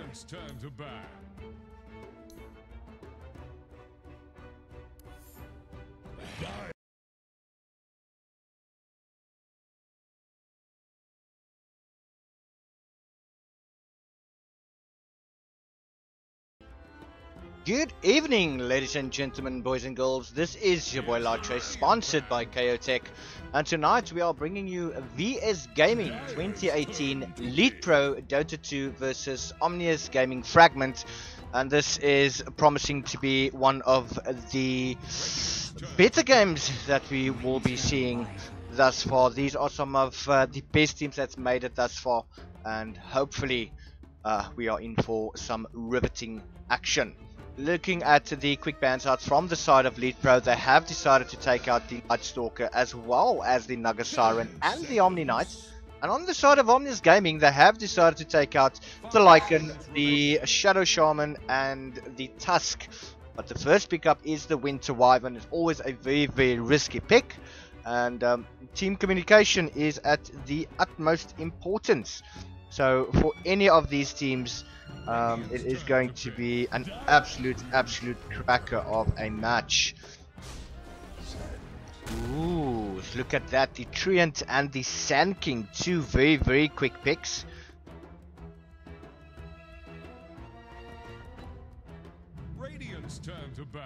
Radiant's turn to ban. Good evening, ladies and gentlemen, boys and girls. This is your boy LeetPro, sponsored by KOTech, and tonight we are bringing you VSGaming 2018 LeetPro Dota 2 versus Omnious Gaming Fragment, and this is promising to be one of the better games that we will be seeing thus far. These are some of the best teams that's made it thus far, and hopefully we are in for some riveting action. Looking at the quick ban outs from the side of LeetPro, they have decided to take out the Light Stalker as well as the Nugget Siren and the Omni Knight. And on the side of Omnious Gaming, they have decided to take out the Lycan, the Shadow Shaman and the Tusk. But the first pickup is the Winter Wyvern. It's always a very risky pick. And team communication is at the utmost importance. So for any of these teams, it is going to be an absolute cracker of a match. Ooh, look at that, the Treant and the Sand King, two very quick picks. Radiant's turn to ban.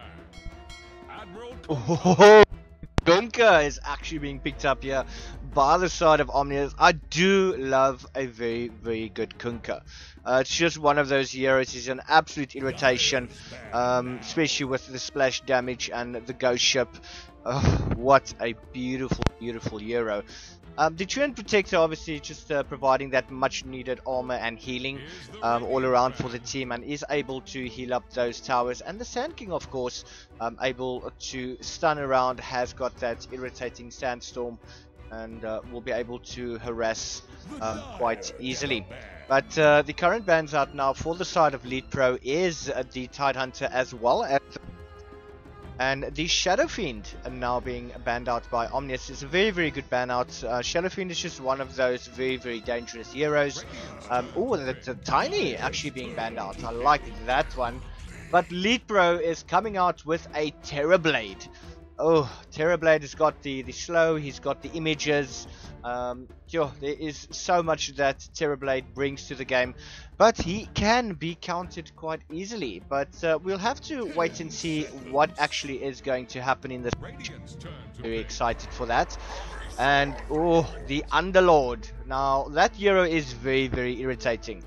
Admiral. Oh, Gunka is actually being picked up here by the side of Omnious. I do love a very good Kunkka. It's just one of those heroes. He's an absolute irritation, especially with the splash damage and the ghost ship. What a beautiful hero. The Treant Protector obviously just providing that much needed armor and healing all around for the team, and is able to heal up those towers. And the Sand King, of course, able to stun around, has got that irritating sandstorm, and will be able to harass quite easily. But the current bans out now for the side of LeetPro is the Tidehunter as well as, and the Shadow Fiend are now being banned out by Omnious. It's a very good ban out. Shadow Fiend is just one of those very dangerous heroes. Oh, the Tiny actually being banned out. I like that one. But LeetPro is coming out with a Terrorblade. Oh, Terrorblade has got the slow, he's got the images. There is so much that Terrorblade brings to the game, but he can be countered quite easily. But we'll have to wait and see what actually is going to happen in this. Very excited for that. And oh, the Underlord. Now that hero is very irritating.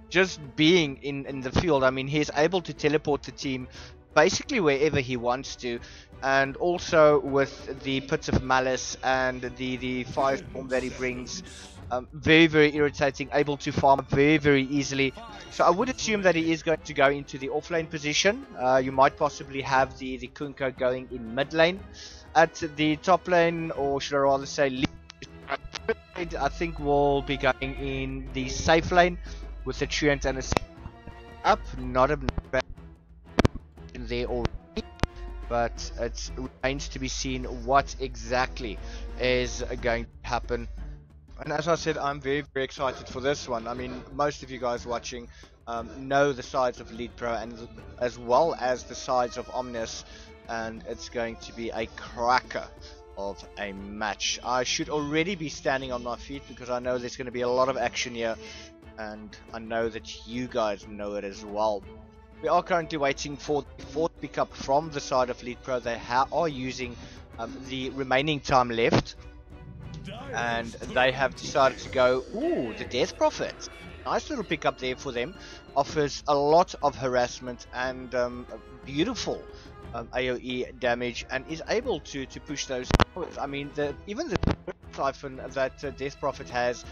Just being in the field, I mean, he's able to teleport the team basically wherever he wants to, and also with the Pits of Malice and the Firestorm that he brings, very irritating, able to farm very easily. So I would assume that he is going to go into the offlane position. You might possibly have the Kunkka going in mid lane. At the top lane, or should I rather say I think we'll be going in the safe lane with the Treant and a up, not a bad there already, but it remains to be seen what exactly is going to happen. And as I said, I'm very excited for this one. I mean, most of you guys watching know the sides of LeetPro and as well as the sides of Omnious, and it's going to be a cracker of a match. I should already be standing on my feet because I know there's going to be a lot of action here, and I know that you guys know it as well. We are currently waiting for the fourth pickup from the side of LeetPro. They are using the remaining time left, and they have decided to go, ooh, the Death Prophet. Nice little pickup there for them. Offers a lot of harassment and beautiful AoE damage, and is able to push those. I mean, even the siphon that Death Prophet has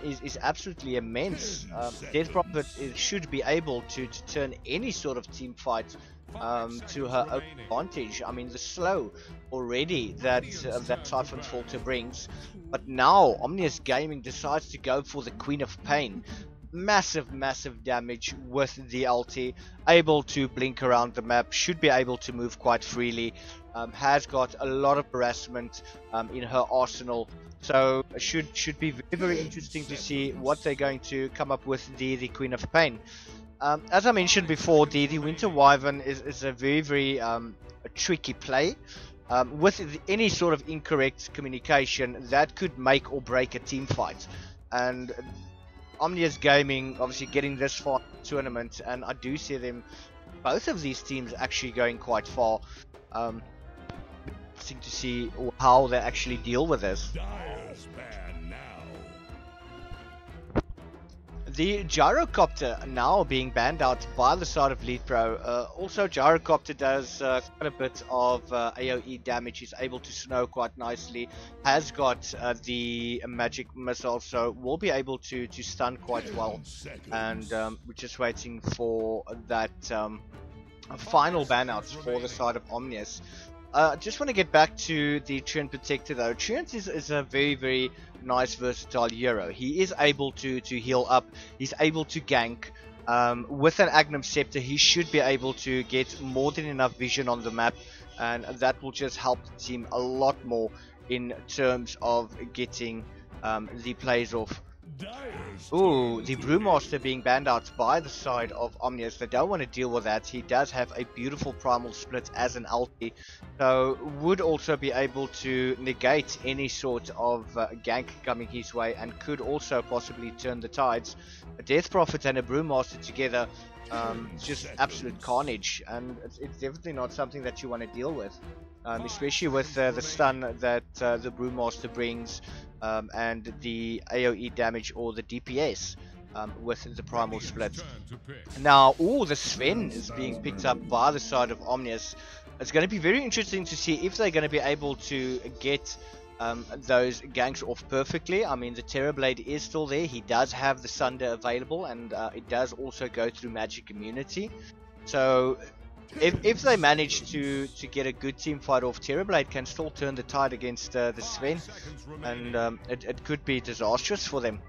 is absolutely immense. Death Prophet should be able to turn any sort of team fight to her own advantage. I mean, the slow already that Siphon Falter brings, but now Omnious Gaming decides to go for the Queen of Pain. massive damage with the ulti, able to blink around the map, should be able to move quite freely, has got a lot of harassment in her arsenal, so should be very interesting to see what they're going to come up with the Queen of Pain. As I mentioned before, the Winter Wyvern is a very a tricky play. With any sort of incorrect communication, that could make or break a team fight. And Omnious Gaming obviously getting this far in the tournament, and I do see them, both of these teams actually going quite far. Interesting to see how they actually deal with this. The gyrocopter now being banned out by the side of LeetPro. Also, gyrocopter does quite a bit of AoE damage. He's able to snow quite nicely. Has got the magic missile, so will be able to stun quite well. And we're just waiting for that final ban out for the side of Omnious. Just want to get back to the Treant Protector though. Treant is a very nice versatile hero. He is able to heal up, he's able to gank. With an Agnum Scepter he should be able to get more than enough vision on the map, and that will just help the team a lot more in terms of getting the plays off. Ooh, the Brewmaster being banned out by the side of Omnious. They don't want to deal with that. He does have a beautiful primal split as an ulti, so would also be able to negate any sort of gank coming his way, and could also possibly turn the tides. A Death Prophet and a Brewmaster together, just absolute carnage, and it's definitely not something that you want to deal with, especially with the stun that the Brewmaster brings. And the AoE damage or the DPS with the primal split. Now, the Sven is being picked up by the side of Omnious. It's going to be very interesting to see if they're going to be able to get those ganks off perfectly. I mean, the Terrorblade is still there. He does have the Sunder available, and it does also go through magic immunity. So if they manage to get a good team fight off, Terrorblade can still turn the tide against the Sven, and it could be disastrous for them.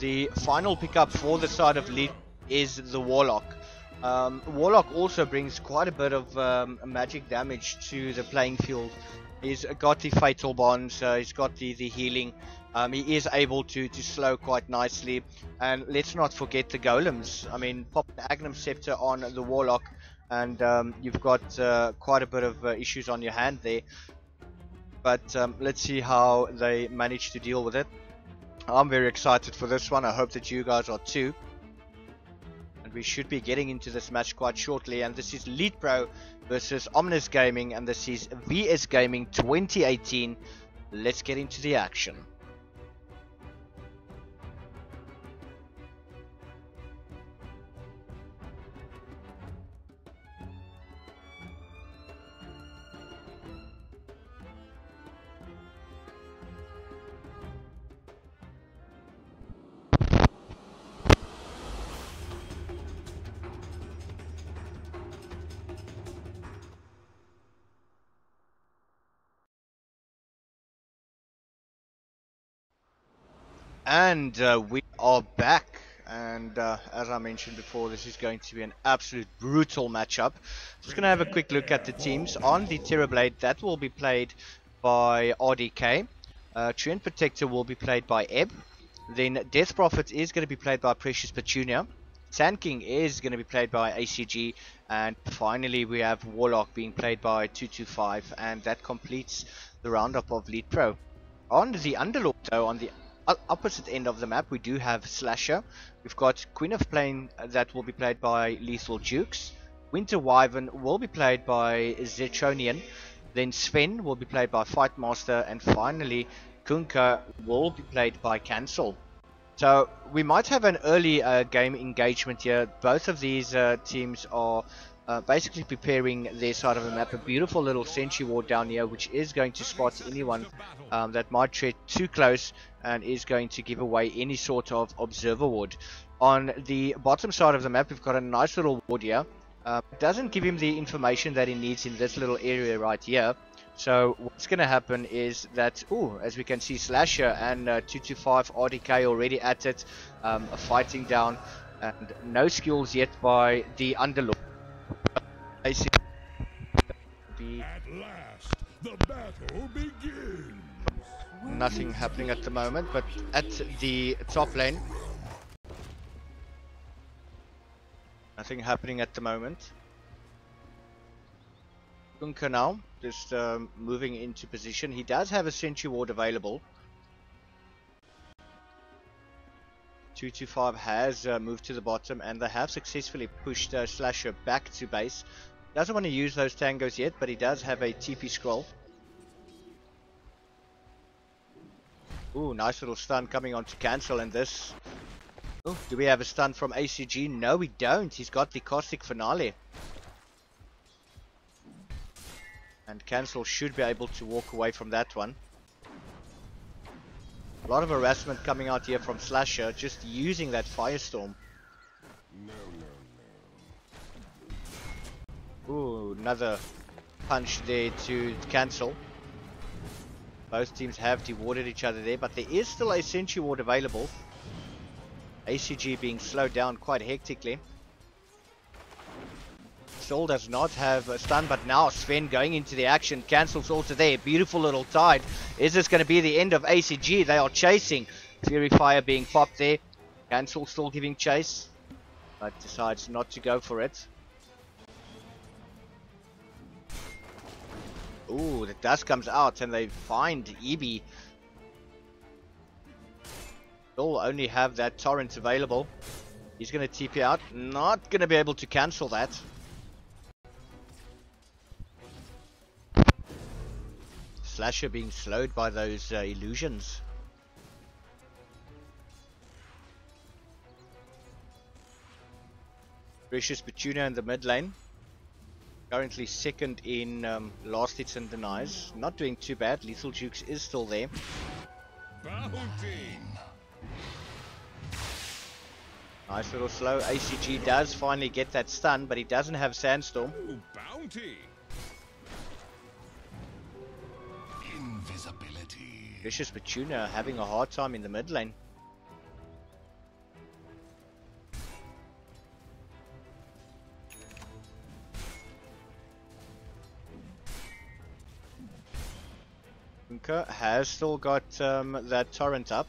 The final pickup for the side of Leet is the Warlock. Warlock also brings quite a bit of magic damage to the playing field. He's got the Fatal Bonds, he's got the healing, he is able to slow quite nicely, and let's not forget the Golems. I mean, pop an Agnum Scepter on the Warlock and you've got quite a bit of issues on your hand there, but let's see how they manage to deal with it. I'm very excited for this one. I hope that you guys are too. And we should be getting into this match quite shortly. And this is LeetPro versus Omnious Gaming, and this is VSGaming 2018. Let's get into the action. And we are back, and as I mentioned before, this is going to be an absolute brutal matchup. Just going to have a quick look at the teams. On the Terrorblade, that will be played by RDK. Treant Protector will be played by Ebb. Then Death Prophet is going to be played by Precious Petunia. Sand King is going to be played by ACG. And finally we have Warlock being played by 225, and that completes the roundup of LeetPro. On the Underlord though, on the opposite end of the map, we do have Slasher. We've got Queen of Pain that will be played by Lethal Dukes. Winter Wyvern will be played by Zetronian. Then Sven will be played by Fightmaster, and finally Kunkka will be played by Cancel. So we might have an early game engagement here. Both of these teams are basically preparing their side of the map. A beautiful little sentry ward down here, which is going to spot anyone that might tread too close, and is going to give away any sort of observer ward. On the bottom side of the map, we've got a nice little ward here. Doesn't give him the information that he needs in this little area right here. So what's going to happen is that, as we can see, Slasher and 225 RDK already at it, fighting down, and no skills yet by the Underlord. At last, the battle begins. Nothing happening at the moment, but at the top lane, nothing happening at the moment. Kunkka now, just moving into position. He does have a Sentry Ward available. 225 has moved to the bottom, and they have successfully pushed Slasher back to base. Doesn't want to use those tangos yet, but he does have a TP scroll. Ooh, nice little stun coming on to cancel, and this... Oh, do we have a stun from ACG? No, we don't. He's got the Caustic Finale. And Cancel should be able to walk away from that one. A lot of harassment coming out here from Slasher, just using that Firestorm. Ooh, another punch there to cancel. Both teams have dewarded each other there, but there is still a Sentry Ward available. ACG being slowed down quite hectically. Sol does not have a stun, but now Sven going into the action. Cancels also there. Beautiful little tide. Is this going to be the end of ACG? They are chasing. Fury Fire being popped there. Cancel still giving chase, but decides not to go for it. Ooh, the dust comes out and they find Ebi. They'll only have that torrent available. He's going to TP out. Not going to be able to cancel that. Slasher being slowed by those illusions. Precious Petunia in the mid lane. Currently second in last hits and denies. Not doing too bad. Lethal Jukes is still there. Bounty. Nice little slow. ACG does finally get that stun, but he doesn't have Sandstorm. Ooh, bounty. Invisibility. Precious Petunia having a hard time in the mid lane. Kunkka has still got that torrent up.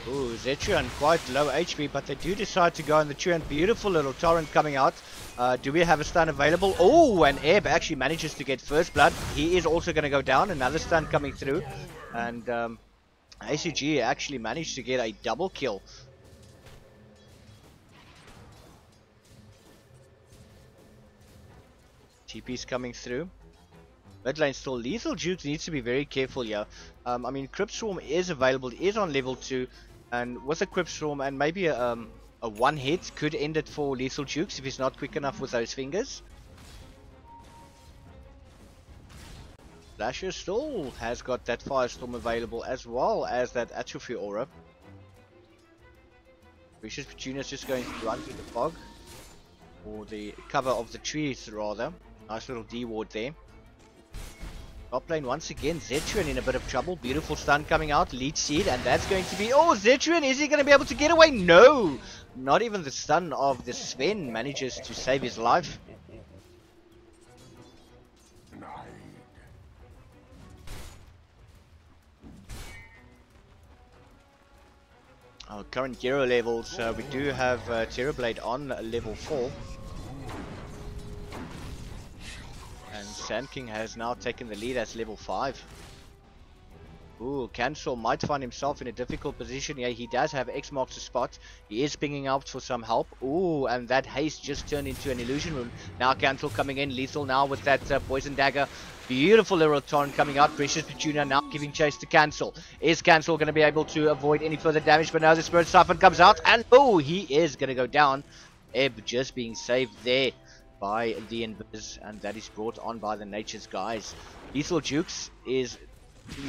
Ooh, Zetrian quite low HP, but they do decide to go on the Truant. Beautiful little torrent coming out. Do we have a stun available? Oh, and Ebb actually manages to get first blood. He is also going to go down. Another stun coming through. And ACG actually managed to get a double kill. TP's coming through. Mid lane still. Lethal Jukes needs to be very careful here. I mean, Crypt Swarm is available. It is on level 2. And with a Crypt Swarm and maybe a one hit could end it for Lethal Jukes if he's not quick enough with those fingers. Slasher still has got that Firestorm available as well as that Atrophy Aura. Precious Petunia's just going to run through the fog. Or the cover of the trees rather. Nice little D-ward there. Top lane once again, Zetrian in a bit of trouble. Beautiful stun coming out, Leech Seed, and that's going to be... Oh, Zetrian, is he going to be able to get away? No! Not even the stun of the Sven manages to save his life. Our current hero levels, we do have Terrorblade on level 4. And Sand King has now taken the lead as level 5. Ooh, Cancel might find himself in a difficult position. Yeah, he does have X marks the spot. He is pinging out for some help. Ooh, and that haste just turned into an illusion rune. Now Cancel coming in, lethal now with that poison dagger. Beautiful little torrent coming out. Precious Petunia now giving chase to Cancel. Is Cancel going to be able to avoid any further damage? But now the Spirit Siphon comes out, and oh, he is going to go down. Ebb just being saved there. by the Invis, and that is brought on by the Nature's guys. Lethal Jukes is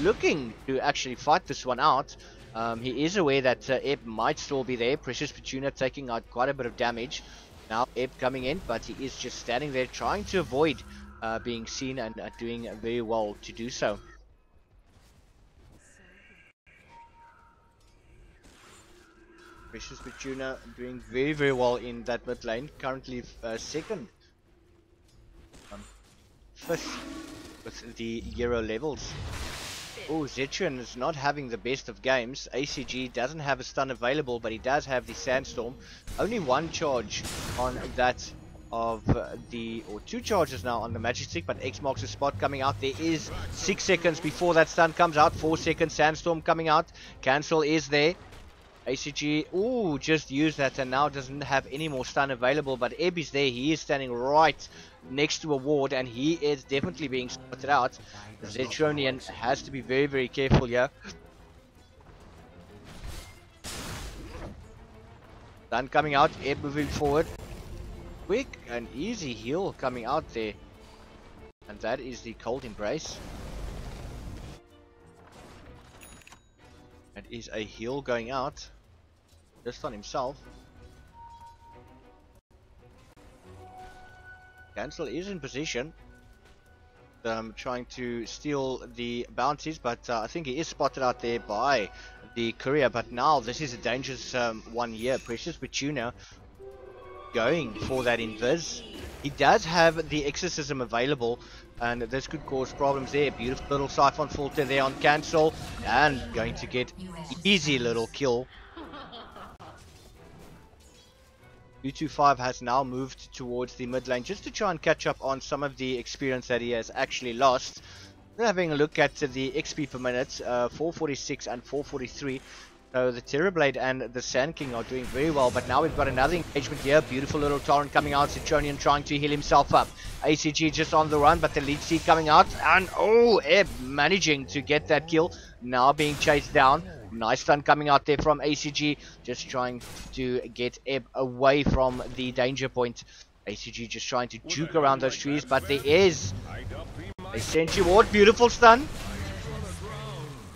looking to actually fight this one out. He is aware that Ebb might still be there. Precious Petuna taking out quite a bit of damage. Now Ebb coming in, but he is just standing there trying to avoid being seen, and doing very well to do so. Precious Petuna doing very, very well in that mid lane. Currently second. Fifth with the Euro levels. Oh, Zetron is not having the best of games. ACG doesn't have a stun available, but he does have the Sandstorm. Only one charge on that of or two charges now on the Magic Stick, but X marks the spot coming out. There is 6 seconds before that stun comes out. 4 seconds, Sandstorm coming out. Cancel is there. ACG, ooh, just used that and now doesn't have any more stun available, but Ebb is there. He is standing right next to a ward, and he is definitely being spotted out. Zetronian has to be very, very careful here. Stun coming out, Ebb moving forward. Quick and easy heal coming out there. And that is the Cold Embrace. That is a heal going out. Just on himself. Cancel is in position. Trying to steal the bounties, but I think he is spotted out there by the courier. But now this is a dangerous one here. Precious Petuna going for that invis. He does have the exorcism available, and this could cause problems there. Beautiful little siphon filter there on cancel, and going to get easy little kill. 225 has now moved towards the mid lane just to try and catch up on some of the experience that he has actually lost. We're having a look at the XP per minute, 446 and 443. So the Terrorblade and the Sand King are doing very well, but now we've got another engagement here. Beautiful little Torrent coming out. Citronian trying to heal himself up. ACG just on the run, but the lead seed coming out. And oh, Ebb managing to get that kill. Now being chased down. Nice stun coming out there from ACG. Just trying to get Ebb away from the danger point. ACG just trying to juke around those trees, but there is a Sentry Ward. Beautiful stun.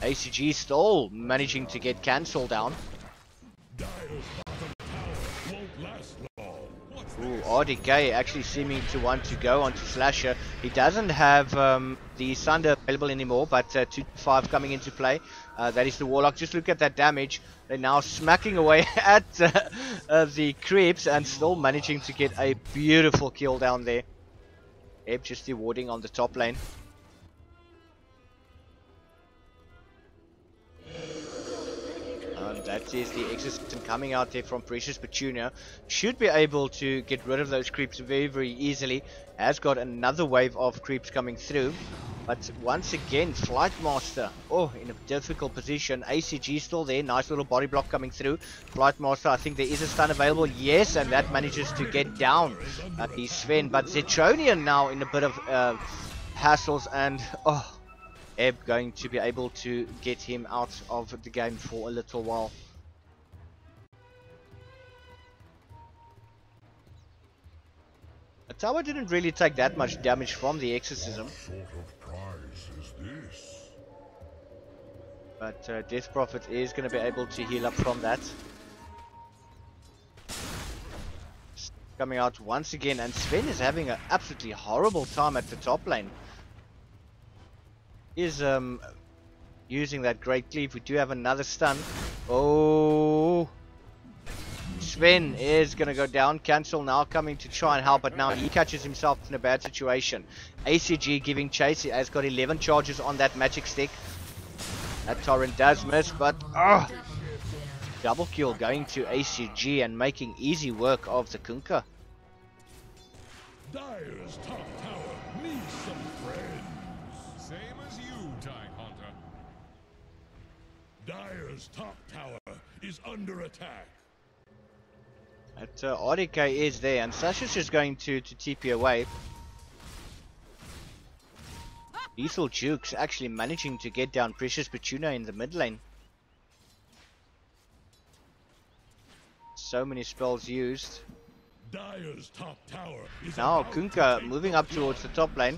ACG still managing to get cancelled down. Ooh, RDK actually seeming to want to go onto Slasher. He doesn't have the Sunder available anymore, but 2-5 coming into play. That is the Warlock. Just look at that damage. They're now smacking away at the creeps and still managing to get a beautiful kill down there. Ebb just rewarding on the top lane. That is the exorcism coming out there from Precious Petuna. Should be able to get rid of those creeps very, very easily. Has got another wave of creeps coming through. But once again, Flightmaster, oh, in a difficult position. ACG still there. Nice little body block coming through. Flightmaster, I think there is a stun available. Yes, and that manages to get down the Sven. But Zetronian now in a bit of hassles, and oh, Ebb going to be able to get him out of the game for a little while. The tower didn't really take that much damage from the exorcism. What sort of prize is this? But Death Prophet is going to be able to heal up from that. Coming out once again, and Sven is having an absolutely horrible time at the top lane. Is using that great cleave. We do have another stun. Oh, Sven is gonna go down. Cancel now coming to try and help, but now he catches himself in a bad situation. ACG giving chase. He has got 11 charges on that magic stick. That torrent does miss, but double kill going to ACG and making easy work of the Kunkka. Dire's top tower needs some friends. Same as you, Time Hunter. Dire's top tower is under attack. That RDK is there, and Sasha's just going to TP away. Lethal Jukes actually managing to get down Precious Petuna in the mid lane. So many spells used. Dire's top tower is Now about Kunkka to moving up towards the top lane.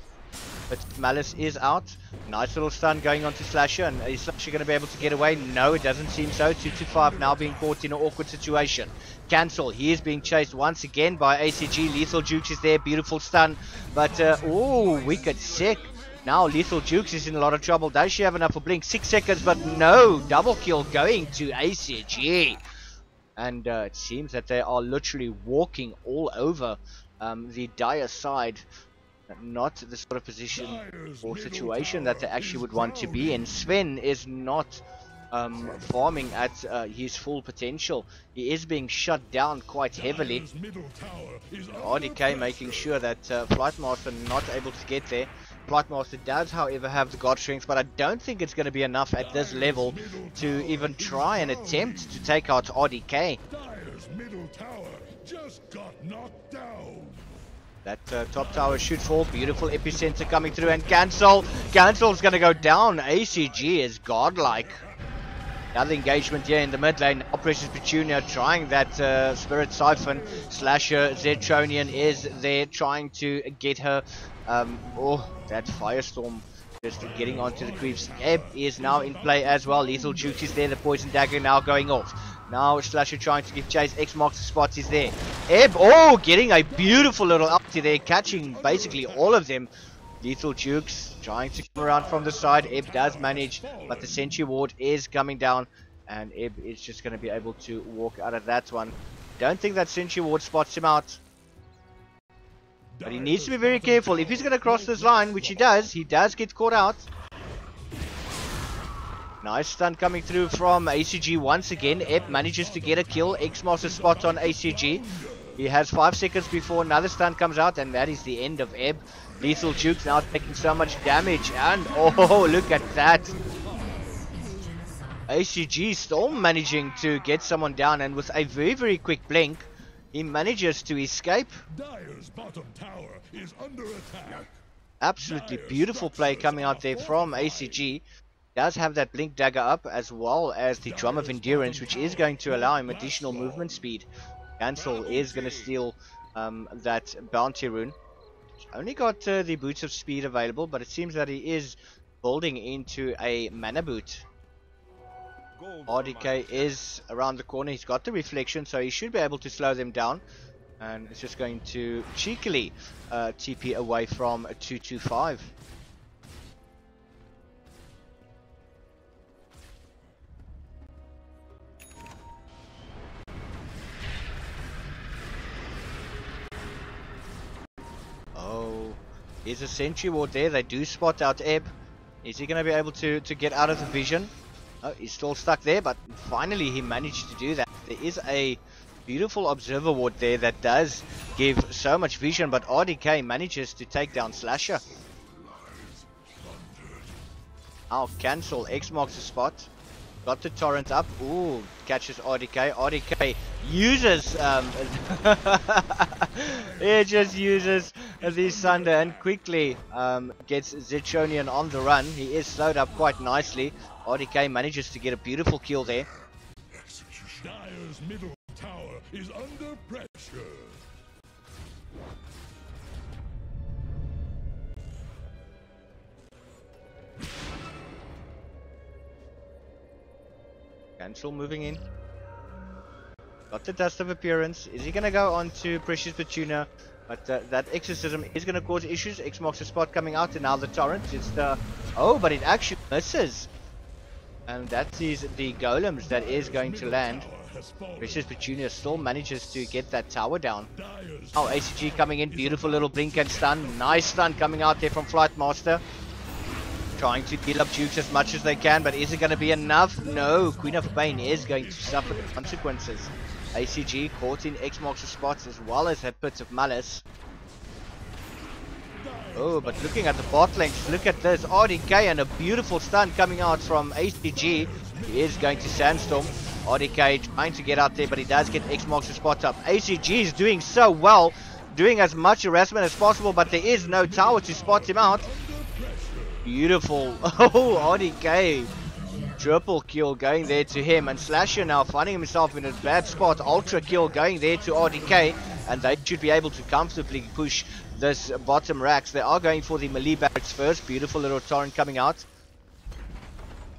But Malice is out. Nice little stun going onto Slasher. And is Slasher going to be able to get away? No, it doesn't seem so. 2-5 now being caught in an awkward situation. Cancel. He is being chased once again by ACG. Lethal Jukes is there. Beautiful stun. But, oh, wicked sick. Now Lethal Jukes is in a lot of trouble. Does she have enough for Blink? 6 seconds, but no. Double kill going to ACG. And it seems that they are literally walking all over the Dire side. Not the sort of position or situation that they actually would want to be in. Sven is not farming at his full potential. He is being shut down quite heavily. RDK making sure that Flightmaster not able to get there. Flightmaster does, however, have the God Strength, but I don't think it's going to be enough at this level to even try and attempt to take out RDK. Dire's middle tower just got knocked down. That top tower should fall. Beautiful epicenter coming through and cancel. Cancel's going to go down. ACG is godlike. Another engagement here in the mid lane. Now Precious Petunia trying that Spirit Siphon. Slasher Zetronian is there trying to get her. Oh, that Firestorm just getting onto the creeps. Ebb is now in play as well. Lethal Jukes is there. The Poison Dagger now going off. Now Slasher trying to give chase. X marks the spot. Is there. Ebb, oh, getting a beautiful little ulti there. Catching basically all of them. Lethal Jukes trying to come around from the side. Ebb does manage, but the Sentry Ward is coming down. And Ebb is just going to be able to walk out of that one. Don't think that Sentry Ward spots him out. But he needs to be very careful. If he's going to cross this line, which he does get caught out. Nice stun coming through from ACG once again. Ebb manages to get a kill. X-Master spot on ACG. He has 5 seconds before another stun comes out, and that is the end of Ebb. Lethal Jukes now taking so much damage, and oh, look at that. ACG still managing to get someone down, and with a very, very quick blink, he manages to escape. Dire's bottom tower is under attack. Absolutely beautiful play coming out there from ACG. Does have that blink dagger up as well as the drum of endurance, which is going to allow him additional movement speed. Cancel is going to steal that bounty rune. He's only got the boots of speed available, but it seems that he is building into a mana boot. RDK is around the corner. He's got the reflection, so he should be able to slow them down. And it's just going to cheekily TP away from a 2-5. Oh, here's a Sentry Ward there. They do spot out Ebb. Is he going to be able to get out of the vision? Oh, he's still stuck there, but finally he managed to do that. There is a beautiful Observer Ward there that does give so much vision, but RDK manages to take down Slasher. Now Cancel, X marks the spot. Got the torrent up. Ooh, catches RDK. RDK uses it just uses the Sunder and quickly gets Zetronian on the run. He is slowed up quite nicely. RDK manages to get a beautiful kill there. Dire's middle tower is under pressure. Cancel moving in. Got the Dust of Appearance. Is he going to go on to Precious Petunia? But that Exorcism is going to cause issues. X marks the spot coming out, and now the Torrent. It's the... Oh, but it actually misses. And that is the Golems that is going to land. Precious Petunia still manages to get that tower down. Oh, ACG coming in. Beautiful little blink and stun. Nice stun coming out there from Flightmaster. Trying to heal up Jukes as much as they can, but is it going to be enough? No, Queen of Pain is going to suffer the consequences. ACG caught in X marks the spots as well as her Pits of Malice. Oh, but looking at the bot lanes, look at this. RDK and a beautiful stun coming out from ACG. He is going to Sandstorm. RDK trying to get out there, but he does get X marks the spot up. ACG is doing so well, doing as much harassment as possible, but there is no tower to spot him out. Beautiful. Oh, RDK. Triple kill going there to him. And Slasher now finding himself in a bad spot. Ultra kill going there to RDK. and they should be able to comfortably push this bottom racks. They are going for the melee barracks first. Beautiful little torrent coming out.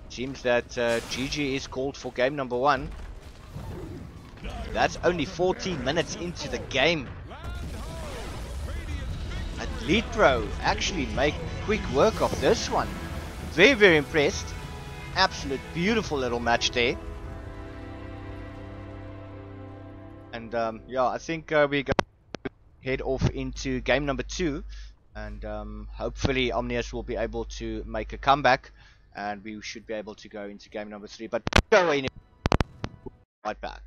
Seems that GG is called for game number 1. That's only 14 minutes into the game. And LeetPro actually make quick work of this one. Very, very impressed. Absolute beautiful little match there. And yeah, I think we're going to head off into game number 2. And hopefully Omnious will be able to make a comeback. And we should be able to go into game number 3. But go in right back.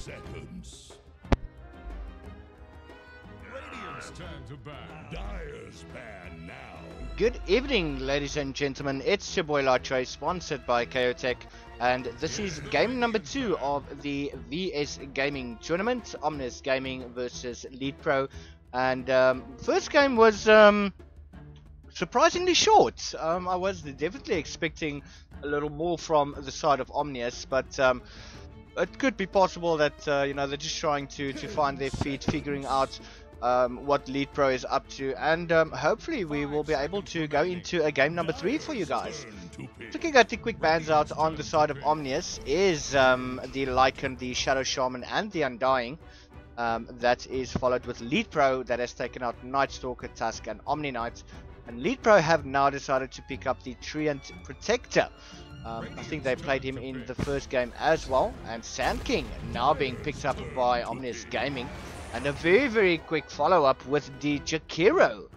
seconds. Radiant's turn to ban. Dire's ban now. Good evening, ladies and gentlemen. It's your boy LeetPro, sponsored by Chaotech, and this is game number 2 of the VSGaming tournament, Omnious Gaming versus LeetPro. And first game was surprisingly short. I was definitely expecting a little more from the side of Omnious, but it could be possible that you know, they're just trying to find their feet, figuring out what LeetPro is up to, and hopefully we will be able to go into a game number 3 for you guys. Looking at the quick bans out on the side of Omnious is the Lycan, the Shadow Shaman, and the Undying. That is followed with LeetPro that has taken out Night Stalker, Tusk, and Omni Knight. And LeetPro have now decided to pick up the Treant Protector. I think they played him in the first game as well. And Sand King now being picked up by Omnious Gaming. And a very, very quick follow-up with the Jakiro.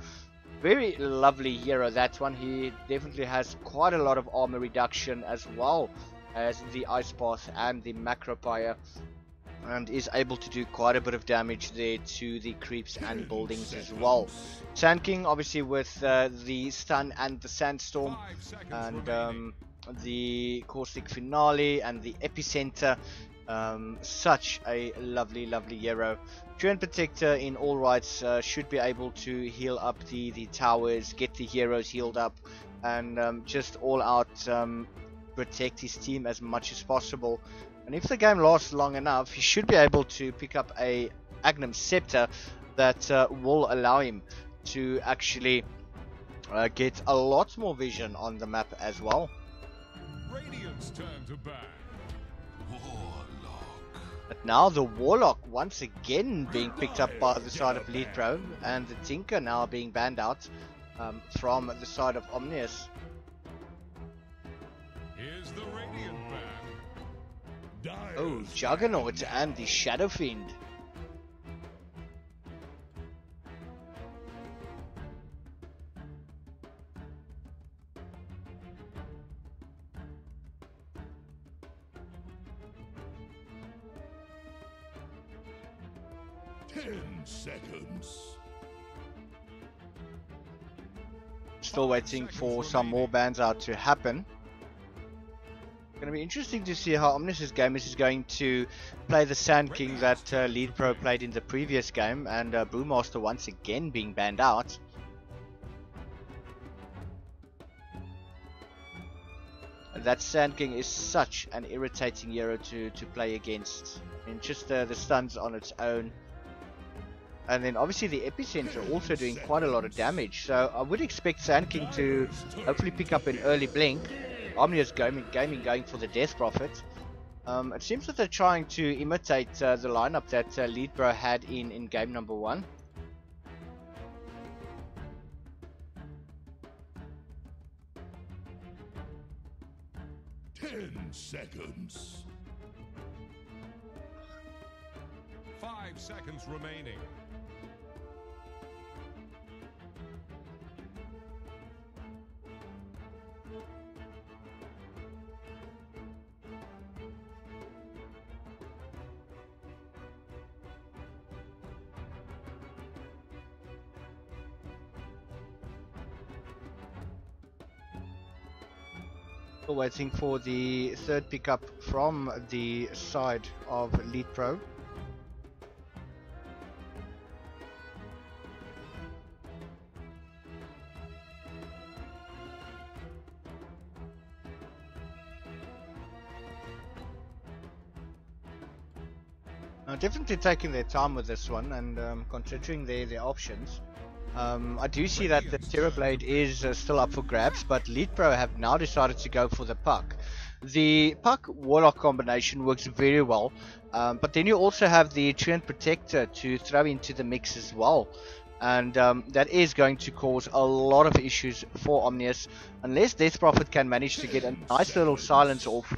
Very lovely hero, that one. He definitely has quite a lot of armor reduction as well as the Ice Path and the Macropire. And is able to do quite a bit of damage there to the creeps and buildings as well. Sand King obviously with the stun and the sandstorm, and the caustic finale and the epicenter. Such a lovely hero. Treant Protector in all rights should be able to heal up the towers, get the heroes healed up, and just all out protect his team as much as possible. And if the game lasts long enough, he should be able to pick up a Agnum Scepter that will allow him to actually get a lot more vision on the map as well. Radiant's turn to ban. But now the Warlock once again being picked up by the side of LeetPro, and the Tinker now being banned out from the side of Omnious. Here's the Radiant ban. Oh, Juggernaut and the Shadow Fiend. Still waiting for some more bans out to happen. Going to be interesting to see how Omnious Gamers is going to play the Sand King that LeetPro played in the previous game, and Brewmaster once again being banned out. That Sand King is such an irritating hero to play against. I mean, just the stuns on its own. And then obviously the Epicenter also doing quite a lot of damage. So I would expect Sand King to hopefully pick up an early blink. Omnious Gaming going for the Death Prophet. It seems that they're trying to imitate the lineup that LeetPro had in game number 1. Seconds. 5 seconds remaining. Waiting for the third pickup from the side of LeetPro. Definitely taking their time with this one, and considering their options. I do see that the Terrorblade is still up for grabs, but LeetPro have now decided to go for the Puck. The Puck Warlock combination works very well, but then you also have the Treant Protector to throw into the mix as well. And that is going to cause a lot of issues for Omnious, unless Death Prophet can manage to get a nice little silence off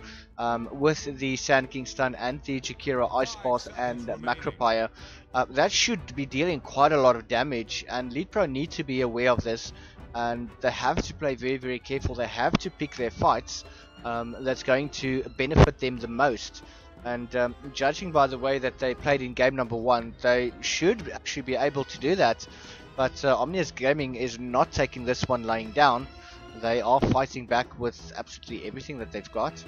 with the Sand King stun and the Jakiro Ice Path and Macropire. That should be dealing quite a lot of damage, and LeetPro need to be aware of this, and they have to play very, very careful. They have to pick their fights that's going to benefit them the most. And judging by the way that they played in game number 1, they should actually be able to do that. But Omnious Gaming is not taking this one laying down. They are fighting back with absolutely everything that they've got.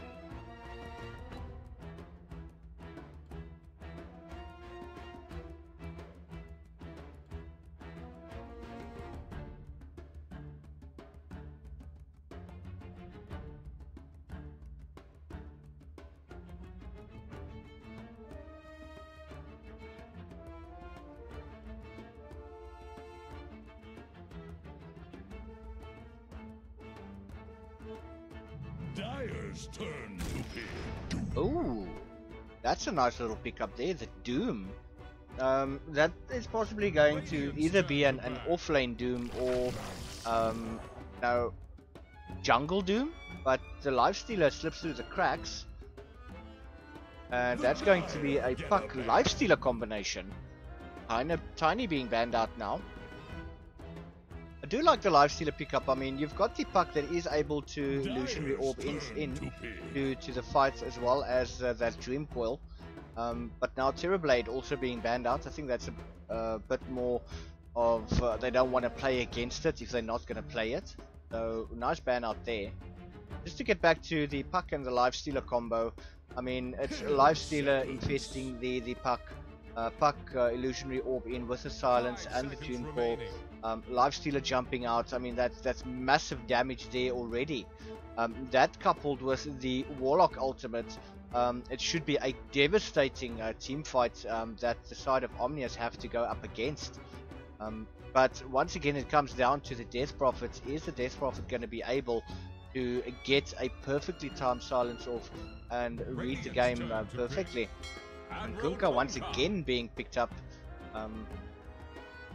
Dyer's turn to pick. Ooh, that's a nice little pickup there, the Doom. That is possibly going to either be an offlane Doom or no, jungle Doom, but the Lifestealer slips through the cracks, and that's going to be a Puck Lifestealer combination. Tiny being banned out now. I do like the Lifestealer pickup. I mean, you've got the Puck that is able to illusionary orb into the fight, as well as that Dream Coil. But now Terrorblade also being banned out. I think that's a bit more of they don't want to play against it if they're not going to play it. So nice ban out there. Just to get back to the Puck and the Lifestealer combo, I mean, it's a Lifestealer infesting the Puck. Puck illusionary orb in with the silence and the Dream Coil. Lifestealer jumping out. I mean, that's massive damage there already. That coupled with the Warlock ultimate, it should be a devastating team fight that the side of Omnious have to go up against. But once again, it comes down to the Death Prophet. Is the Death Prophet going to be able to get a perfectly timed silence off and read the game perfectly? And Kunkka once again being picked up.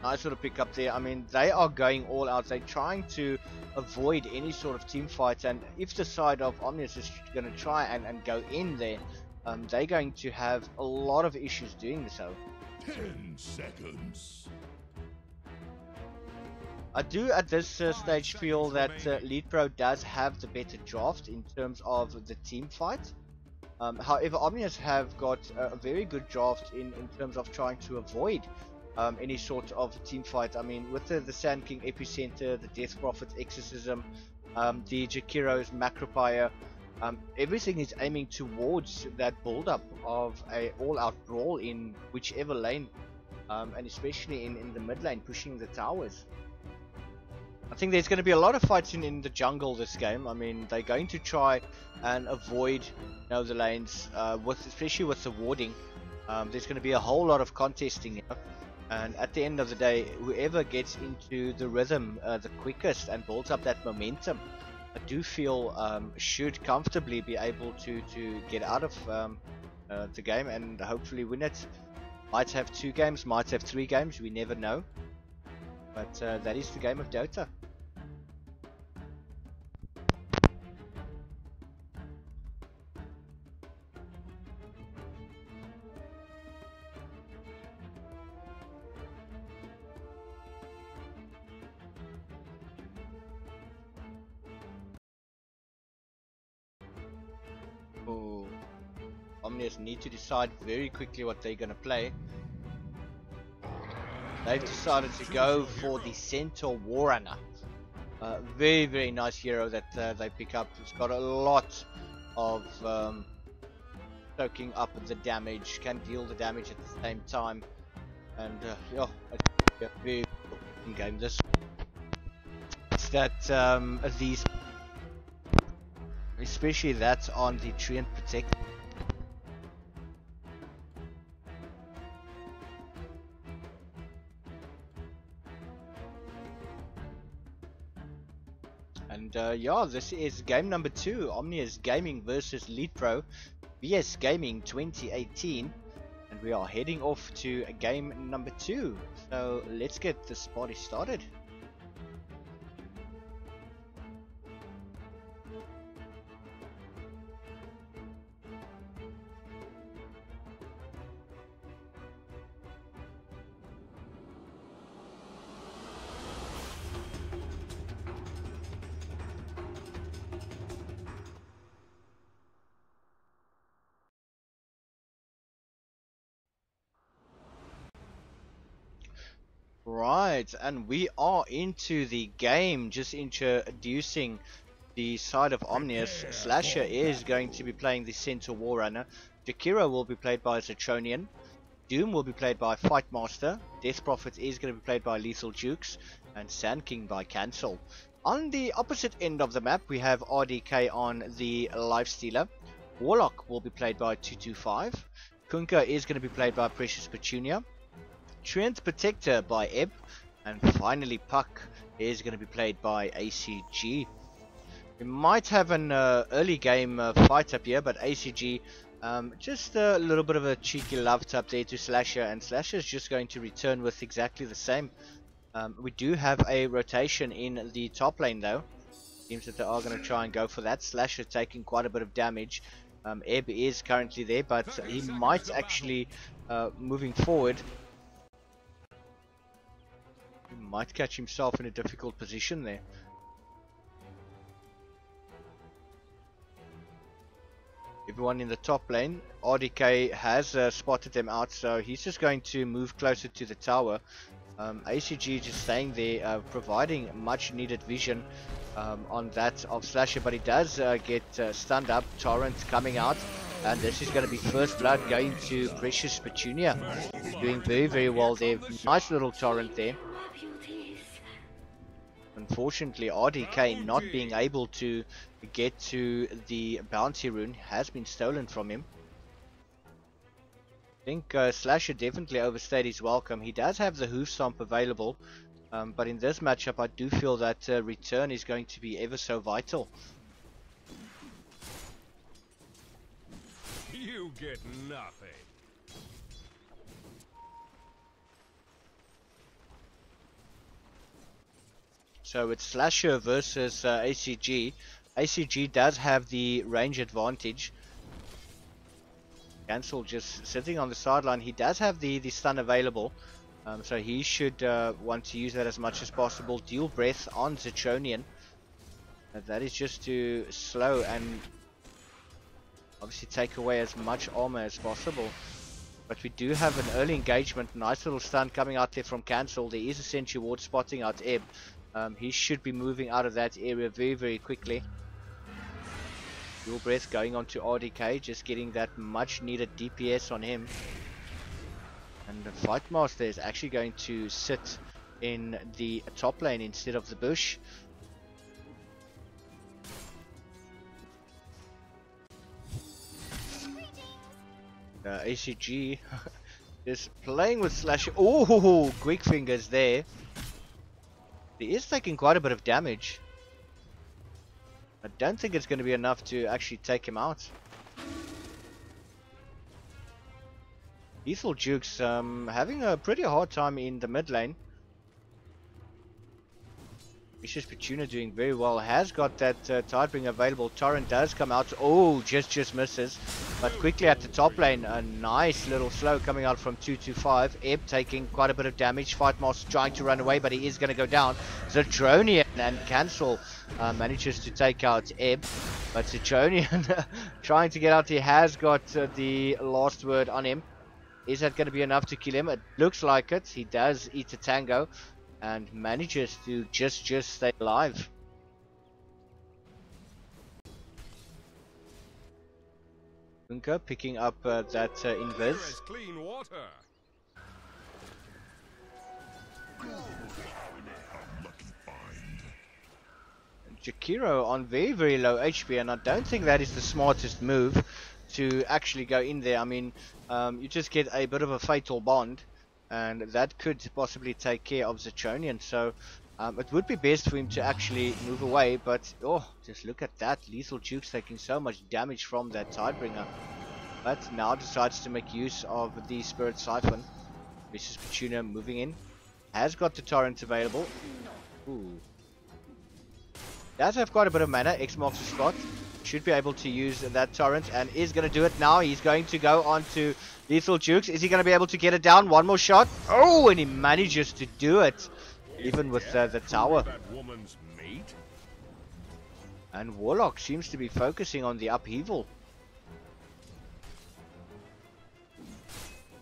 Nice sort of pick up there. I mean, they are going all out. They're trying to avoid any sort of team fight, and if the side of Omnious is going to try and go in there, they're going to have a lot of issues doing so. 10 seconds. I do at this stage feel that LeetPro does have the better draft in terms of the team fight. However, Omnious have got a very good draft in terms of trying to avoid any sort of team fight. I mean, with the Sand King Epicenter, the Death Prophet Exorcism, the Jakiro's Macropire, everything is aiming towards that build-up of a all-out brawl in whichever lane, and especially in the mid lane, pushing the towers. I think there's going to be a lot of fights in the jungle this game. I mean, they're going to try and avoid the lanes, especially with the warding. There's going to be a whole lot of contesting here. And at the end of the day, whoever gets into the rhythm the quickest and builds up that momentum, I do feel should comfortably be able to get out of the game and hopefully win it. Might have 2 games, might have 3 games, we never know. But that is the game of Dota. Omnious need to decide very quickly what they're going to play. They've decided to go for the Centaur Warrunner. Very, very nice hero that they pick up. It's got a lot of soaking up the damage, can deal the damage at the same time. And yeah, it's a very good game. This it's that these, especially that on the Treant Protect. And yeah, this is game number 2, Omnious Gaming versus LeetPro, VSGaming 2018, and we are heading off to game number 2. So let's get this party started. Right, and we are into the game, just introducing the side of Omnious. Slasher is going to be playing the Centaur Warrunner. Jakiro will be played by Zatronian. Doom will be played by Fightmaster. Death Prophet is going to be played by Lethal Jukes. And Sand King by Cancel. On the opposite end of the map, we have RDK on the Lifestealer. Warlock will be played by 225. Kunkka is going to be played by Precious Petunia. Treant Protector by Ebb, and finally Puck is going to be played by ACG. We might have an early game fight up here, but ACG just a little bit of a cheeky love tap there to Slasher, and Slasher is just going to return with exactly the same. We do have a rotation in the top lane though. Seems that they are going to try and go for that. Slasher taking quite a bit of damage. Ebb is currently there, but he might actually, moving forward, he might catch himself in a difficult position there. Everyone in the top lane, RDK has spotted them out, so he's just going to move closer to the tower. ACG just staying there, providing much needed vision on that of Slasher, but he does get stunned up. Torrent coming out, and this is going to be first blood going to Precious Petunia. Doing very well there. Nice little Torrent there. Unfortunately, RDK not being able to get to the bounty rune has been stolen from him. I think Slasher definitely overstayed his welcome. He does have the hoof stomp available, but in this matchup I do feel that return is going to be ever so vital. You get nothing. So it's Slasher versus ACG. ACG does have the range advantage. Cancel just sitting on the sideline. He does have the stun available, so he should want to use that as much as possible. Deal breath on Zetronian. That is just to slow and obviously take away as much armor as possible. But we do have an early engagement. Nice little stun coming out there from Cancel. There is a sentry ward spotting out Ebb. He should be moving out of that area very quickly. Dual breath going on to RDK, just getting that much needed DPS on him. And the Fightmaster is actually going to sit in the top lane instead of the bush. ACG is playing with Slash. Oh, quick fingers there. He is taking quite a bit of damage. I don't think it's going to be enough to actually take him out. Lethal Duke's having a pretty hard time in the mid lane. Vicious Petunia doing very well. Has got that Tidebringer available. Torrent does come out. Oh, just misses. But quickly at the top lane, a nice little slow coming out from 225. Ebb taking quite a bit of damage. Fightmaster trying to run away, but he is going to go down. Zetronian and Cancel manages to take out Ebb. But Zetronian trying to get out. He has got the last word on him. Is that going to be enough to kill him? It looks like it. He does eat a tango and manages to just stay alive. Bunker picking up that invis. Clean water. Jakiro on very low HP, and I don't think that is the smartest move to actually go in there. I mean, you just get a bit of a fatal bond, and that could possibly take care of Zetronian. So it would be best for him to actually move away, but oh, just look at that. Lethal Duke's taking so much damage from that Tidebringer, but now decides to make use of the Spirit Siphon. Vicious Petunia moving in, has got the Torrent available. Ooh. Does have quite a bit of mana. X marks the spot. Should be able to use that Torrent and is going to do it now. He's going to go on to Lethal Dukes. Is he going to be able to get it down? One more shot. Oh, and he manages to do it. Even with the tower. And Warlock seems to be focusing on the upheaval.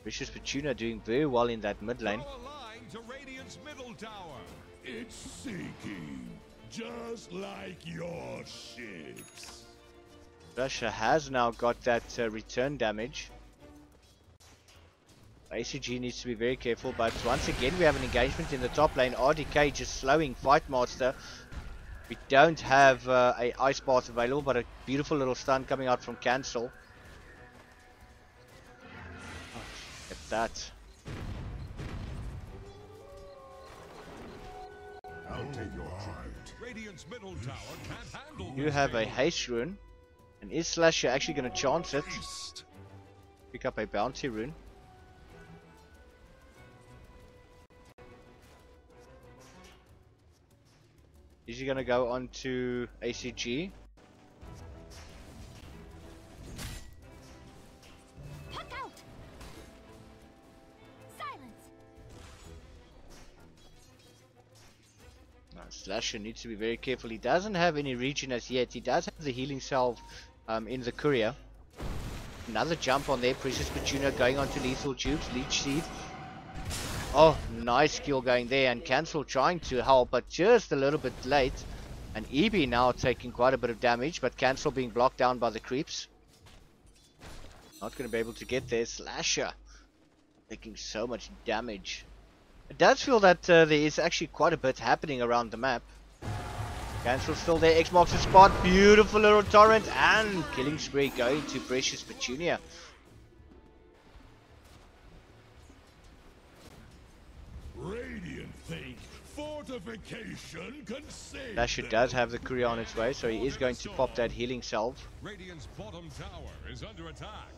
Vicious Petunia doing very well in that mid lane. It's sinking, just like your ships. Russia has now got that return damage. ACG needs to be very careful, but once again we have an engagement in the top lane. RDK just slowing Fightmaster. We don't have a Ice Bath available, but a beautiful little stun coming out from Cancel. Oh, at that. I'll take your heart. Radiant's middle tower can't handle You this have a many. haste rune. And is Slasher actually going to chance it? Pick up a bounty rune. Is he going to go on to ACG? Puck out. Silence. No, Slasher needs to be very careful. He doesn't have any regen as yet. He does have the healing salve in the courier. Another jump on there. Precious Petunia going on to Lethal Tubes. Leech Seed. Oh, nice skill going there. And Cancel trying to help, but just a little bit late. And EB now taking quite a bit of damage, but Cancel being blocked down by the creeps. Not going to be able to get there. Slasher taking so much damage. It does feel that there is actually quite a bit happening around the map. Cancel still there. X marks the spot. Beautiful little torrent. And killing spree going to Precious Petunia. Radiant think fortification can save Slasher them. does have the courier on its way, so he is going to pop that healing salve. Radiant's bottom tower is under attack.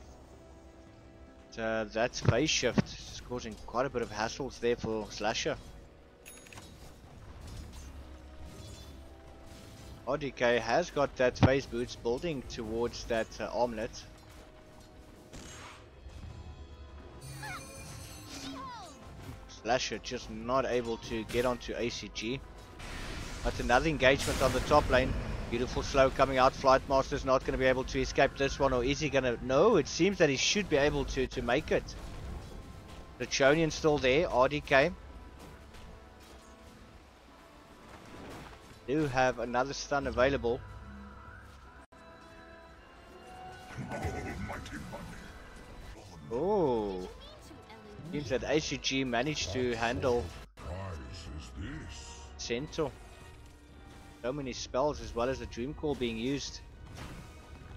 That's phase shift. It's causing quite a bit of hassles there for Slasher. RDK has got that phase boots building towards that armlet. Slasher just not able to get onto ACG. But another engagement on the top lane. Beautiful slow coming out. Flightmaster's not going to be able to escape this one, or is he going to? No, it seems that he should be able to make it. The Chonian's still there. RDK do have another stun available. Oh, seems that ACG managed to handle Centaur. So many spells as well as the Dream Call being used.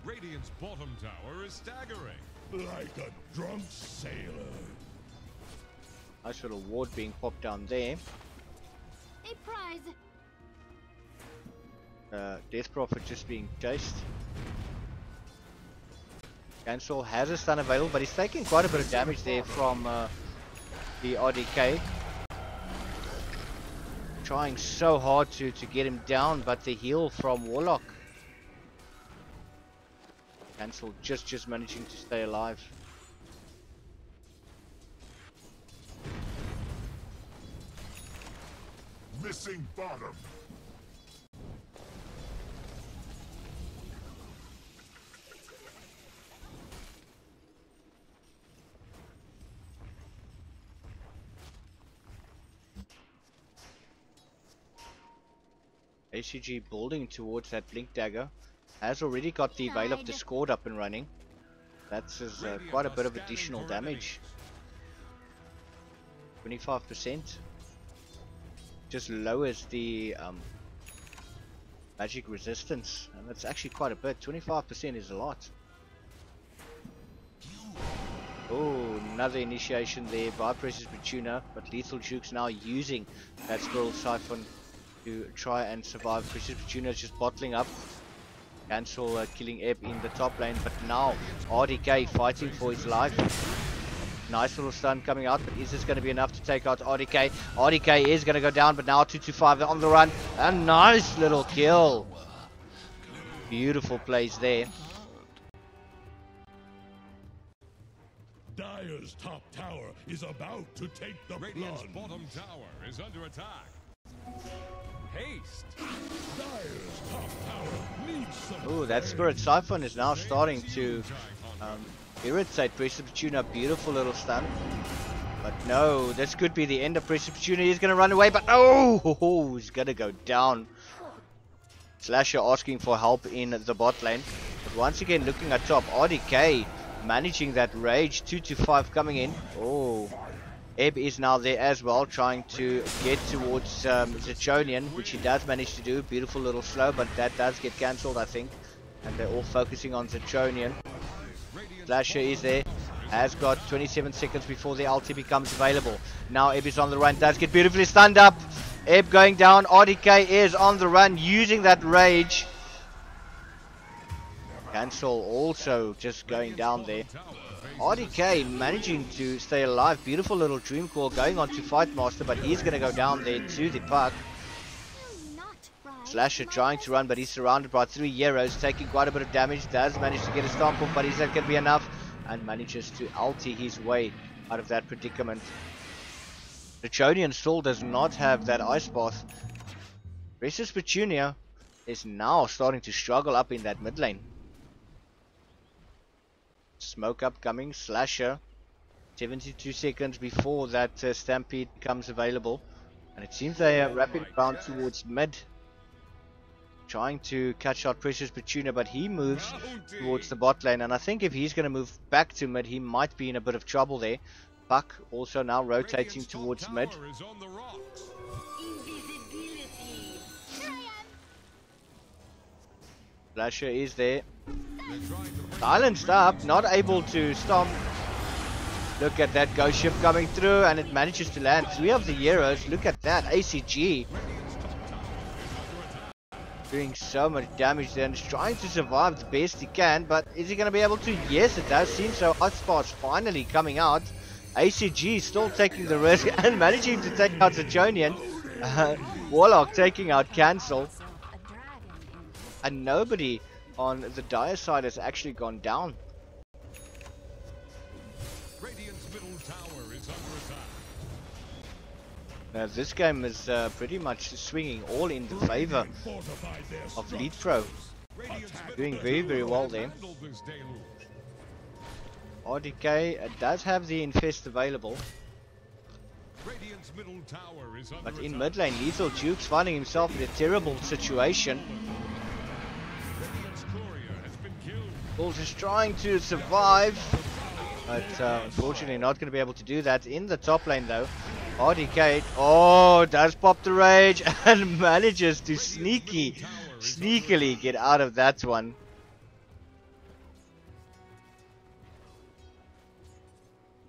Radiant's bottom tower is staggering. Like a drunk sailor. Nice little ward being popped down there. A prize. Death Prophet just being chased. Cancel has a stun available, but he's taking quite a bit of damage there from the RDK. Trying so hard to get him down, but the heal from Warlock. Cancel just managing to stay alive. Missing bottom. ACG building towards that Blink Dagger. Has already got the Veil of Discord up and running. That's quite a bit of additional damage. 25%. Just lowers the magic resistance. And that's actually quite a bit. 25% is a lot. Oh, another initiation there by Precious Petunia. But Lethal Juke's now using that Squirrel Siphon to try and survive. Precious Petunia is just bottling up. Cancel killing Ebb in the top lane, but now RDK fighting for his life. Nice little stun coming out, but is this going to be enough to take out RDK? RDK is going to go down, but now 225 on the run. A nice little kill. Beautiful plays there. Dire's top tower is about to take the Radiant's plunge. bottom tower is under attack. Haste. Dire's top tower needs some Oh, that Spirit Siphon is now starting to irritate Precious Petunia. Beautiful little stun. But no, this could be the end of Precious Petunia. He's going to run away, but no! He's going to go down. Slasher asking for help in the bot lane. But once again, looking at top, RDK managing that rage. 225 coming in. Oh. Ebb is now there as well, trying to get towards Zechonian, which he does manage to do. Beautiful little slow, but that does get cancelled, I think. And they're all focusing on Zechonian. Slasher is there, has got 27 seconds before the ulti becomes available. Now Ebb is on the run, does get beautifully stunned up. Ebb going down. RDK is on the run using that rage. Cancel also just going down there. RDK managing to stay alive. Beautiful little dream call going on to Fight Master, but he's going to go down there to the puck. Slasher trying to run, but he's surrounded by 3 heroes, taking quite a bit of damage. Does manage to get a stomp off, but is that going to be enough? And manages to ulti his way out of that predicament. The Chodian still does not have that ice path. Precious Petunia is now starting to struggle up in that mid lane. Smoke upcoming, Slasher. 72 seconds before that Stampede becomes available. And it seems they are wrapping around towards mid. Trying to catch out Precious Petunia, but he moves towards the bot lane. And I think if he's going to move back to mid, he might be in a bit of trouble there. Puck also now rotating towards mid. Slasher is there. Silenced up, not able to stop. Look at that ghost ship coming through, and it manages to land 3 of the heroes. Look at that, ACG doing so much damage there, and is trying to survive the best he can, but is he going to be able to? Yes, it does seem so. Icepath's finally coming out. ACG still taking the risk and managing to take out Zachonian. Warlock taking out Cancel, and nobody on the dire side has actually gone down. Radiant's middle tower is under attack. Now this game is pretty much swinging all in the favor of LeetPro. Doing very, very well there. RDK does have the Infest available. Radiant's middle tower is under But in attack. mid lane, Lethal Duke's finding himself in a terrible situation. Radiant's courier has been killed. Bulls is trying to survive, but unfortunately not going to be able to do that. In the top lane though, RDK, does pop the rage and manages to sneakily get out of that one.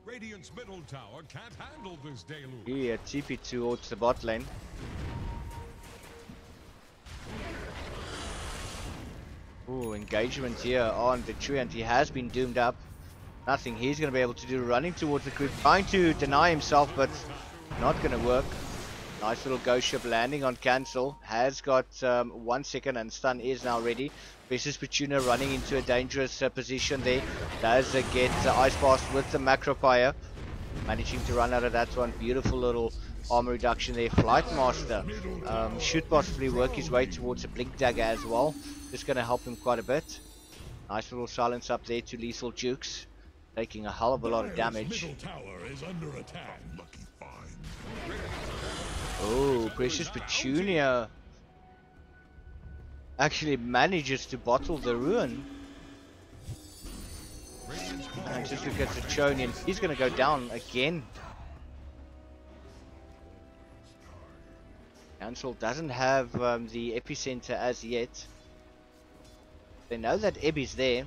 Radiant's middle tower can't handle this deluge. He TP towards the bot lane. Ooh, engagement here on the Truant. He has been doomed up. Nothing he's going to be able to do. Running towards the creep, trying to deny himself, but not going to work. Nice little ghost ship landing on Cancel. Has got 1 second, and stun is now ready. Precious Petunia running into a dangerous position there. Does get ice pass with the macro fire. Managing to run out of that one. Beautiful little armor reduction there. Flight Master should possibly work his way towards a blink dagger as well. Just going to help him quite a bit. Nice little silence up there to Lethal Dukes. Taking a hell of a lot of damage. Middle tower is under attack. Lucky find. Oh, Precious Petunia actually manages to bottle the ruin. And just look at the Chonian. He's going to go down again. Cancel doesn't have the epicenter as yet. They know that Ebb is there.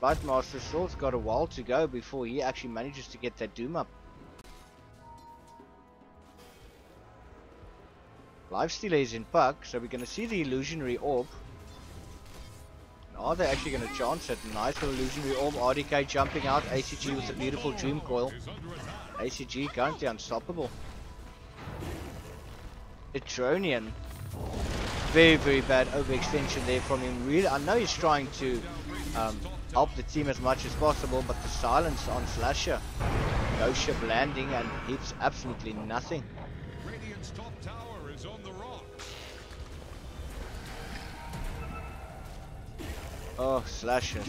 Flightmaster still's got a while to go before he actually manages to get that Doom up. Lifestealer is in puck, so we're going to see the illusionary orb. Are they actually going to chance it? Nice little illusionary orb. RDK jumping out. ACG with a beautiful dream coil. ACG currently unstoppable. Etronian. Very, very bad overextension there from him. Really, I know he's trying to help the team as much as possible, but the silence on Slasher. Ghost ship landing and hits absolutely nothing. Radiant's top tower is on the rocks. Oh, Slasher.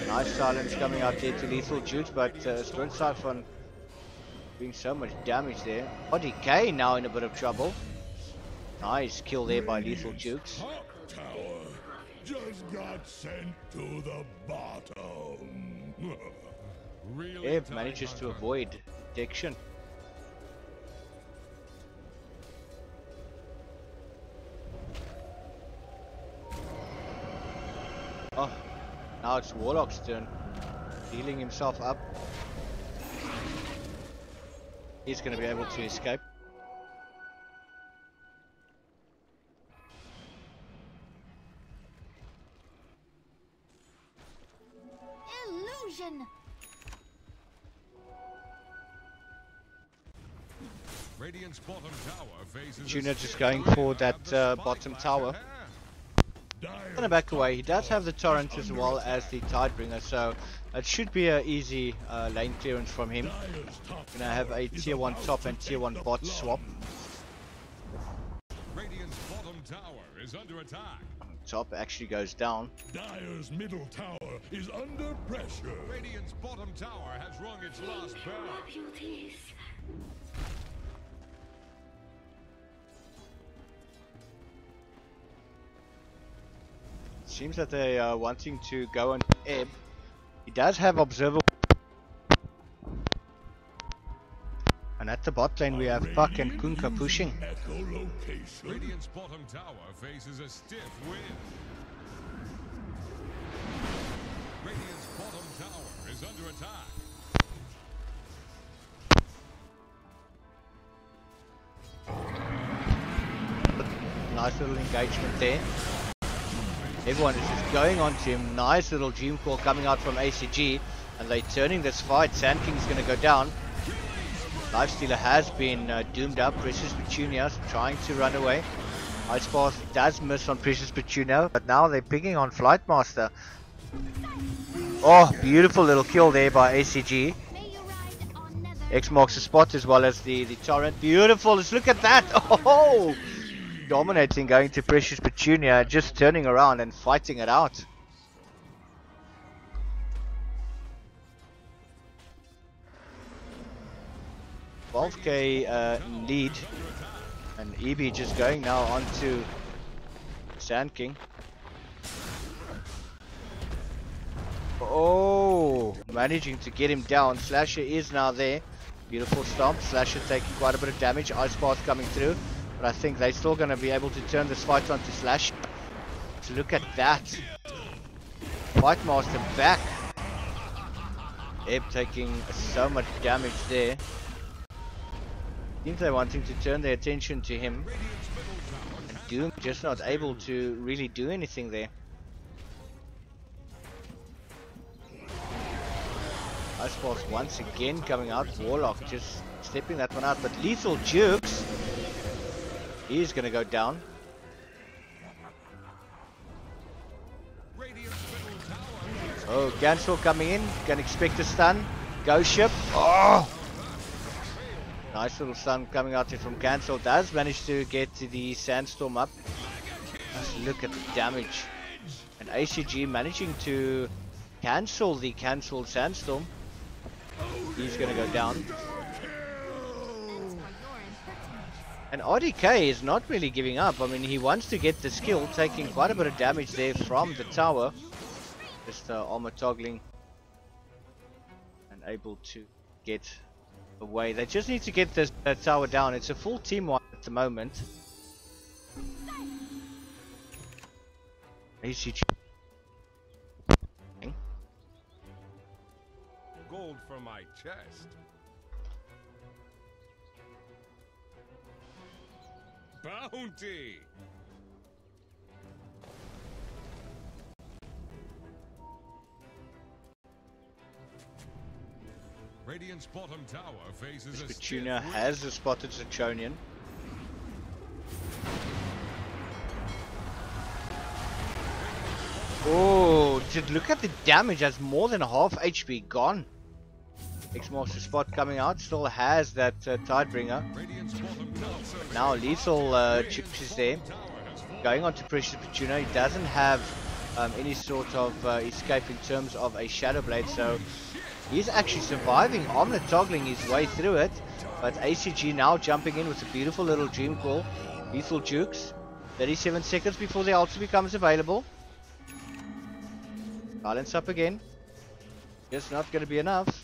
Nice silence coming out there to Lethal Dukes, but Sprint Siphon doing so much damage there. RDK now in a bit of trouble. Nice kill there by Lethal Dukes. Top tower just got sent to the bottom. Really Ebb tight manages to hunter. avoid detection. Oh, now it's Warlock's turn. Healing himself up. He's going to be able to escape. Radiant's bottom tower faces Junior a just stiff going wind for and that the bottom spike tower. back Gonna back away. He does have the torrent as well as the Tidebringer, so it should be an easy lane clearance from him. Gonna have a tier 1 top and tier 1 bot swap. Radiant's bottom tower is under attack. Top actually goes down. Dire's middle tower is under pressure. Radiant's bottom tower has rung its last bell. Seems that they are wanting to go on Ebb. He does have observer. And at the bot lane we have Puck and Kunkka pushing. Echolocation. Radiant's bottom tower faces a stiff wind. Radiant's bottom tower is under attack. Nice little engagement there. Everyone is just going on to him. Nice little dream call coming out from ACG. And they're turning this fight. Sand King's going to go down. Lifestealer has been doomed up. Precious Petunia trying to run away. Ice Path does miss on Precious Petunia. But now they're picking on Flightmaster. Oh, beautiful little kill there by ACG. May you ride on never. X marks the spot as well as the torrent. Beautiful. Let's look at that. Oh! Dominating, going to Precious Petunia, just turning around and fighting it out. $12k lead, and EB just going now onto Sand King. Oh, managing to get him down. Slasher is now there. Beautiful stomp. Slasher taking quite a bit of damage. Ice Path coming through. But I think they're still going to be able to turn this fight onto Slash. So look at that. Fightmaster back. Ebb taking so much damage there. Seems they're wanting to turn their attention to him. And Doom just not able to really do anything there. Icepath once again coming out. Warlock just stepping that one out. But Lethal Jukes, he's going to go down. Oh, Gansel coming in. Can expect a stun. Ghost Ship. Oh! Nice little stun coming out here from Cancel. Does manage to get to the Sandstorm up. Just look at the damage. And ACG managing to cancel the cancelled Sandstorm. He's going to go down. And RDK is not really giving up. I mean, he wants to get the skill, taking quite a bit of damage there from the tower. Just armor toggling and able to get away. They just need to get this tower down. It's a full team one at the moment. ACG. Gold for my chest. Bounty. Radiant's bottom tower faces a Petunia has spotted Zachonian. Oh, just look at the damage. That's more than half HP gone. X-Master spot coming out. Still has that Tidebringer. Now Lethal Chips is there. Going on to Precious Petunia. He doesn't have any sort of escape in terms of a Shadow Blade. So he's actually surviving, Omna toggling his way through it. But ACG now jumping in with a beautiful little Dream Call. Lethal Jukes. 37 seconds before the ulti becomes available. Silence up again. Just not going to be enough.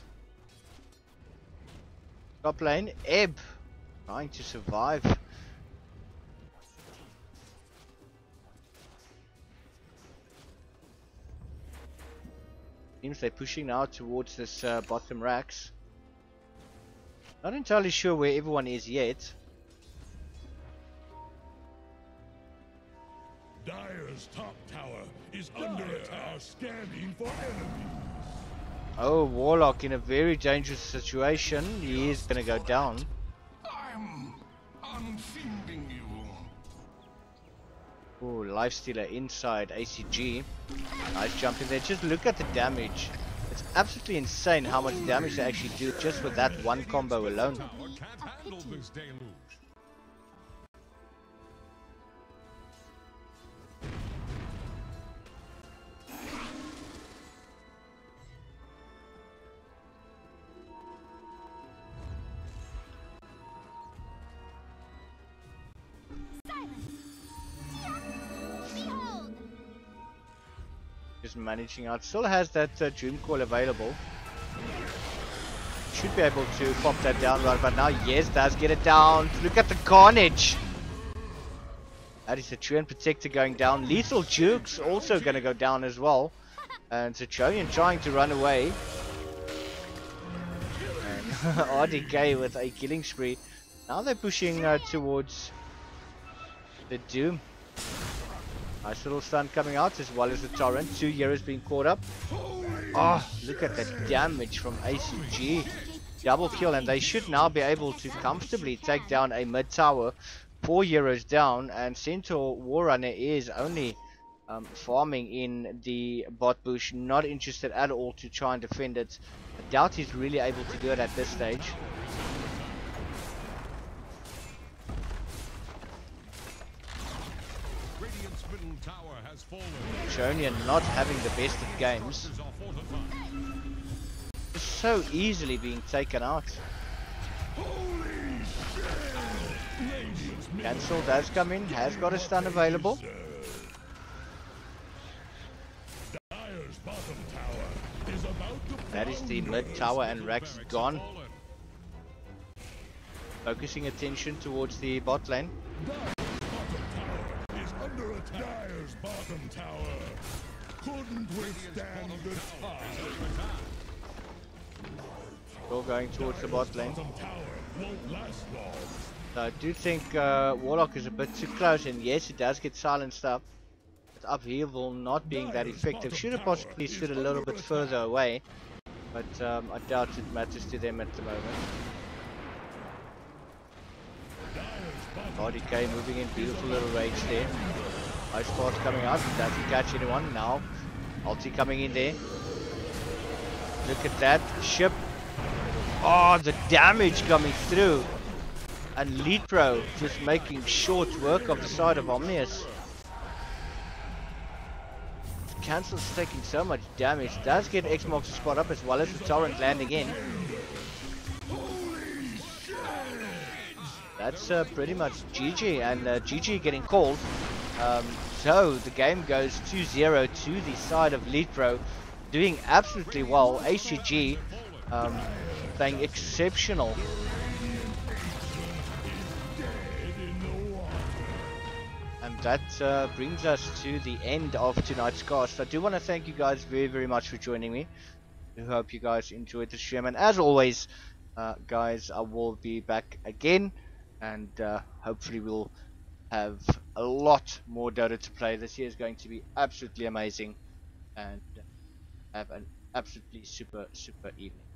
Top lane, Ebb. Trying to survive. Seems they're pushing now towards this bottom racks. Not entirely sure where everyone is yet. Dire's top tower is under attack. Scanning for enemies. Oh, Warlock in a very dangerous situation. He is going to go down. I'm done feeding you. Oh, Lifestealer inside ACG. Nice jump in there. Just look at the damage. It's absolutely insane how much damage they actually do just with that one combo alone. Tower can't handle this deluge. Behold! Just managing out. Still has that Dream Call available. Should be able to pop that down right but now. Yes, does get it down. Look at the carnage. That is a Treant Protector going down. Lethal Juke's also going to go down as well. And Citronian trying to run away. And RDK with a killing spree. Now they're pushing towards the Doom. Nice little stun coming out as well as the Torrent. 2 heroes being caught up. Oh, look at the damage from ACG. Double kill, and they should now be able to comfortably take down a mid tower. 4 heroes down, and Centaur Warrunner is only farming in the bot bush. Not interested at all to try and defend it. I doubt he's really able to do it at this stage. Radiant's middle tower has fallen. Citronian not having the best of games. Structures are fortified. So easily being taken out. Cancel does come in, has got a stun available. Dire's bottom tower is about to That is the mid tower, and Rax gone. Focusing attention towards the bot lane. is under attack. Dire's bottom tower couldn't withstand the tide. All going towards the bot lane. Bottom tower won't last long. So I do think Warlock is a bit too close, and yes, it does get silenced up. But upheaval not being that effective. Should have possibly stood a little bit further away, but I doubt it matters to them at the moment. RDK moving in, beautiful little rage there. Ice Force coming out, doesn't catch anyone now. Ulti coming in there. Look at that ship. Oh, the damage coming through. And LeetPro just making short work of the side of Omnious. Cancel's taking so much damage. Does get X-Mox to spot up as well as the Torrent landing in. That's pretty much GG, and GG getting called. So the game goes 2-0 to the side of LeetPro, doing absolutely well. ACG playing exceptional. And that brings us to the end of tonight's cast. I do want to thank you guys very, very much for joining me. I hope you guys enjoyed the stream, and as always, guys, I will be back again, and hopefully we'll have a lot more Dota to play. This year is going to be absolutely amazing, and have an absolutely super evening.